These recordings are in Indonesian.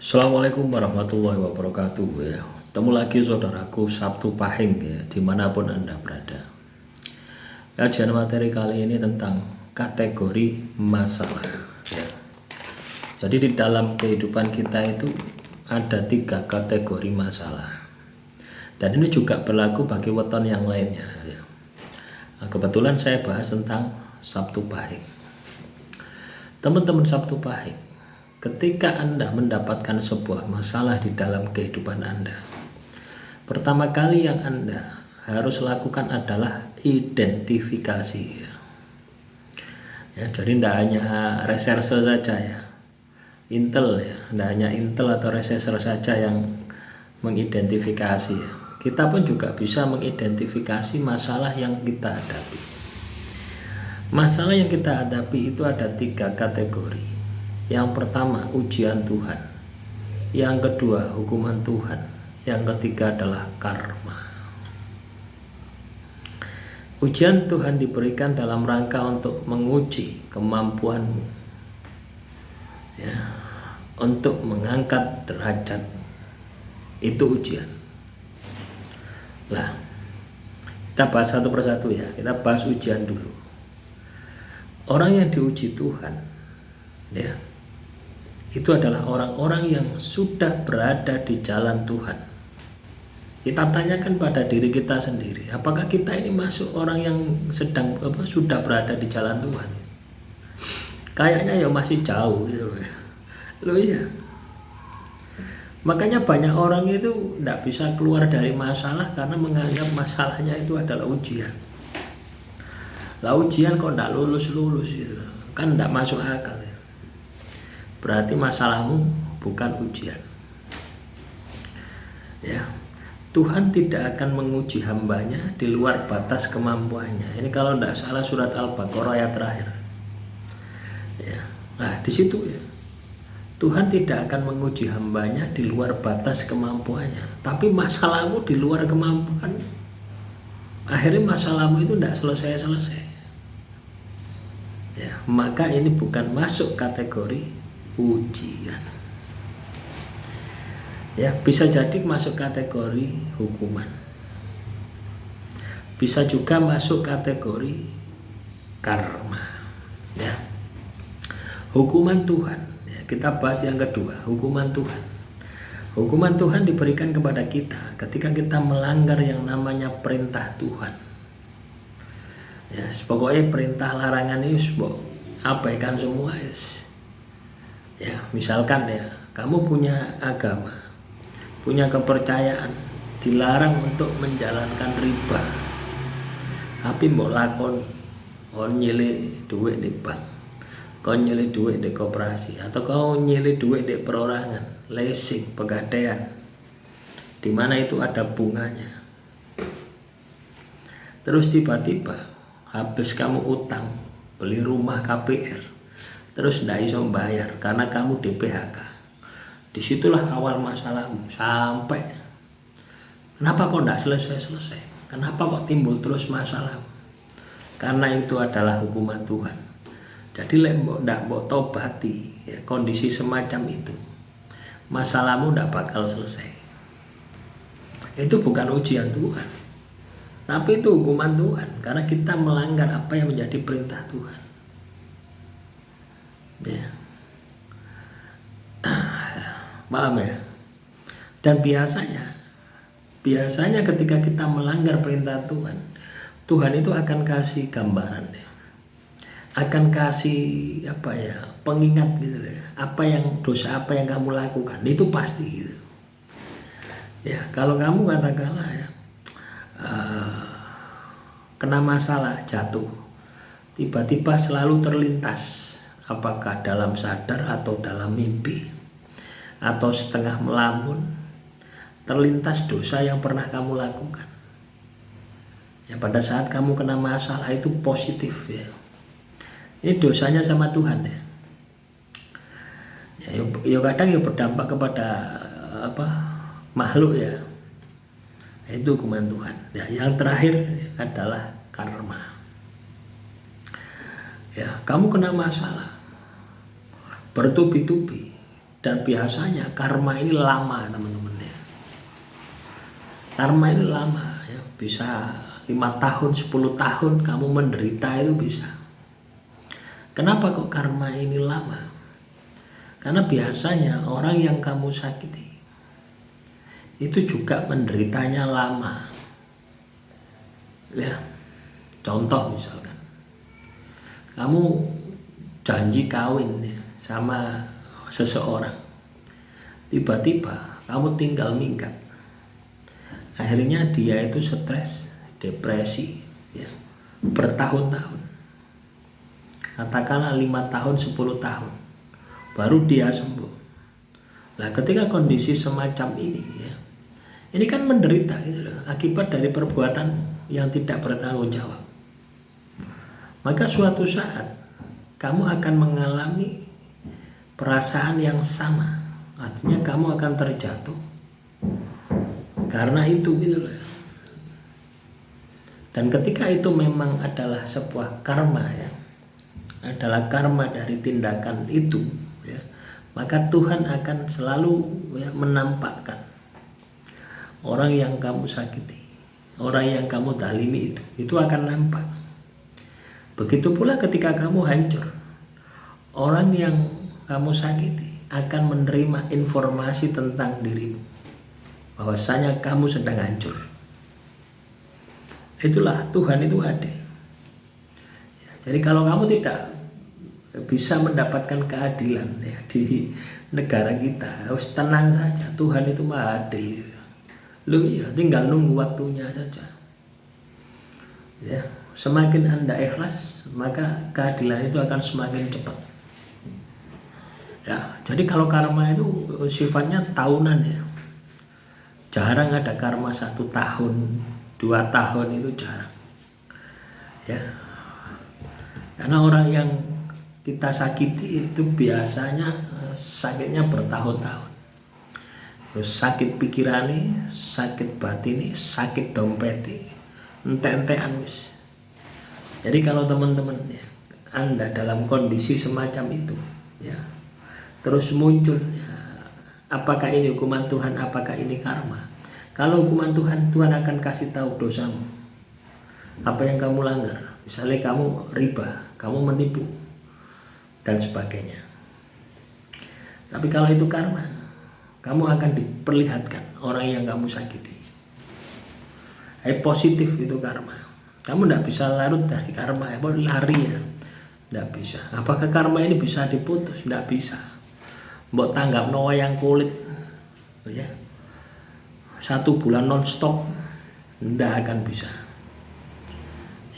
Assalamualaikum warahmatullahi wabarakatuh ya. Ketemu lagi saudaraku Sabtu Pahing ya, dimanapun Anda berada. Kajian materi kali ini tentang kategori masalah ya. Jadi di dalam kehidupan kita itu ada 3 kategori masalah. Dan ini juga berlaku bagi weton yang lainnya ya. Nah, kebetulan saya bahas tentang Sabtu Pahing. Teman-teman Sabtu Pahing, ketika Anda mendapatkan sebuah masalah di dalam kehidupan Anda, pertama kali yang Anda harus lakukan adalah identifikasi ya. Jadi tidak hanya reserse saja ya, intel ya, tidak hanya intel atau reserse saja yang mengidentifikasi ya. Kita pun juga bisa mengidentifikasi masalah yang kita hadapi. Masalah yang kita hadapi itu ada 3 kategori. Yang pertama ujian Tuhan, yang kedua hukuman Tuhan, yang ketiga adalah karma. Ujian Tuhan diberikan dalam rangka untuk menguji kemampuanmu ya, untuk mengangkat derajatmu. Itu ujian. Lah, kita bahas satu persatu ya. Kita bahas ujian dulu. Orang yang diuji Tuhan ya, itu adalah orang-orang yang sudah berada di jalan Tuhan. Kita tanyakan pada diri kita sendiri, apakah kita ini masuk orang yang sudah berada di jalan Tuhan? Kayaknya ya masih jauh gitu loh ya. Makanya banyak orang itu tidak bisa keluar dari masalah karena menganggap masalahnya itu adalah ujian. Lah ujian kok tidak lulus gitu, kan tidak masuk akal ya. Berarti masalahmu bukan ujian ya. Tuhan tidak akan menguji hambanya di luar batas kemampuannya. Ini kalau tidak salah surat Al-Baqarah ayat terakhir ya. Nah di situ ya, Tuhan tidak akan menguji hambanya di luar batas kemampuannya. Tapi masalahmu di luar kemampuan, akhirnya masalahmu itu tidak selesai ya. Maka ini bukan masuk kategori ujian ya. Bisa jadi masuk kategori hukuman, bisa juga masuk kategori karma ya. Hukuman Tuhan ya, kita bahas yang kedua, hukuman Tuhan. Hukuman Tuhan diberikan kepada kita ketika kita melanggar yang namanya perintah Tuhan ya. Pokoknya perintah larangan ini abaikan semua ya. Misalkan ya, kamu punya agama, punya kepercayaan, dilarang untuk menjalankan riba, tapi mau lakoni, kau nyilih duit di bank, kau nyilih duit di koperasi, atau kau nyilih duit di perorangan, leasing, pegadaian, di mana itu ada bunganya. Terus tiba-tiba habis kamu utang, beli rumah KPR, terus tidak bisa membayar karena kamu di PHK. Disitulah awal masalahmu. Sampai kenapa kok tidak selesai? Kenapa kok timbul terus masalah? Karena itu adalah hukuman Tuhan. Jadi tidak mau tobati ya, kondisi semacam itu, masalahmu tidak bakal selesai. Itu bukan ujian Tuhan, tapi itu hukuman Tuhan karena kita melanggar apa yang menjadi perintah Tuhan ya. Paham ya? Dan biasanya ketika kita melanggar perintah Tuhan, Tuhan itu akan kasih gambaran ya, akan kasih pengingat gitu ya, dosa apa yang kamu lakukan itu pasti gitu ya. Kalau kamu katakanlah ya, kena masalah, jatuh, tiba-tiba selalu terlintas, apakah dalam sadar atau dalam mimpi atau setengah melamun, terlintas dosa yang pernah kamu lakukan ya. Pada saat kamu kena masalah itu positif ya, ini dosanya sama Tuhan ya. Ya kadang ya berdampak kepada makhluk ya. Itu hukuman Tuhan ya. Yang terakhir adalah karma ya. Kamu kena masalah bertubi-tubi, Dan biasanya karma ini lama, teman-teman ya. Karma ini lama ya, bisa 5 tahun, 10 tahun kamu menderita itu bisa. Kenapa kok karma ini lama? Karena biasanya orang yang kamu sakiti itu juga menderitanya lama. Ya, contoh misalkan, kamu janji kawin ya, sama seseorang, tiba-tiba kamu tinggal minggat, akhirnya dia itu stres, depresi, ya, bertahun-tahun, katakanlah 5 tahun, 10 tahun, baru dia sembuh. Nah, ketika kondisi semacam ini, ya, ini kan menderita gitu loh, akibat dari perbuatanmu yang tidak bertanggung jawab. Maka suatu saat kamu akan mengalami perasaan yang sama, artinya kamu akan terjatuh karena itu gitu loh. Dan ketika itu memang adalah sebuah karma ya, adalah karma dari tindakan itu ya, maka Tuhan akan selalu ya, menampakkan orang yang kamu sakiti, orang yang kamu zalimi itu akan nampak. Begitu pula ketika kamu hancur, orang yang kamu sakiti akan menerima informasi tentang dirimu, bahwasanya kamu sedang hancur. Itulah Tuhan itu adil. Jadi kalau kamu tidak bisa mendapatkan keadilan ya, di negara kita, harus tenang saja, Tuhan itu maha adil. Lu ya tinggal nunggu waktunya saja. Ya, semakin Anda ikhlas, maka keadilan itu akan semakin cepat. Ya, jadi kalau karma itu sifatnya tahunan ya. Jarang ada karma 1 tahun, 2 tahun, itu jarang. Ya. Karena orang yang kita sakiti itu biasanya sakitnya bertahun-tahun. Sakit pikiran nih, sakit batin nih, sakit dompet nih, ente-entean wis. Jadi kalau teman-teman ya, Anda dalam kondisi semacam itu ya, terus muncul ya, apakah ini hukuman Tuhan, apakah ini karma? Kalau hukuman Tuhan, Tuhan akan kasih tahu dosamu, apa yang kamu langgar. Misalnya kamu riba, kamu menipu dan sebagainya. Tapi kalau itu karma, kamu akan diperlihatkan orang yang kamu sakiti. Positif itu karma. Kamu tidak bisa larut dari karma, lari ya, tidak bisa. Apakah karma ini bisa diputus? Tidak bisa. Mbok tanggap no yang kulit, ya, 1 bulan non-stop, tidak akan bisa.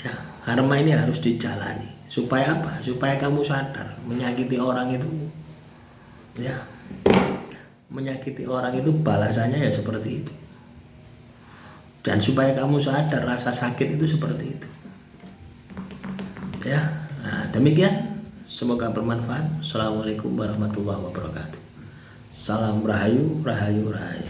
Ya, karma ini harus dijalani. Supaya apa? Supaya kamu sadar, menyakiti orang itu, ya, menyakiti orang itu balasannya ya seperti itu. Dan supaya kamu sadar rasa sakit itu seperti itu. Ya, nah, demikian. Semoga bermanfaat. Assalamualaikum warahmatullahi wabarakatuh. Salam rahayu, rahayu, rahayu.